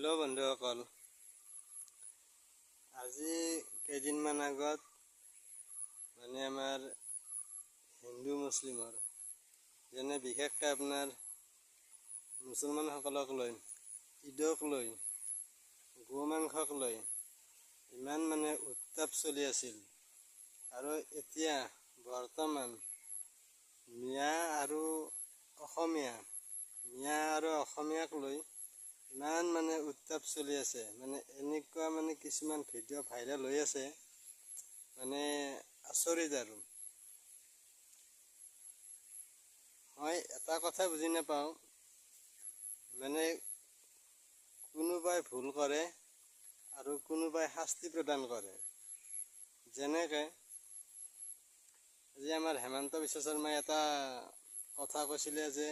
Hello' বন্ধুসকল, আজি কেইদিনমান আগত আমাৰ হিন্দু মুছলিমৰ যেনে বিশেষকৈ আপোনাৰ মুছলমানসকলক লৈ ঈদক লৈ গো মাংসক লৈ ইমান উত্তাপ চলি আছিল। আৰু এতিয়া বৰ্তমান মিয়া আৰু অসমীয়াক লৈ ইমান উত্তাপ চলি আছে। এনেকুৱা কিছুমান ভিডিঅ' ভাইৰেল হৈ আছে, আচৰিত আৰু। মই এটা কথা বুজি নাপাওঁ, কোনোবাই ভুল কৰে আৰু কোনোবাই শাস্তি প্ৰদান কৰে। যেনেকৈ আজি আমাৰ হিমন্ত বিশ্ব শৰ্মাই এটা কথা কৈছিলে যে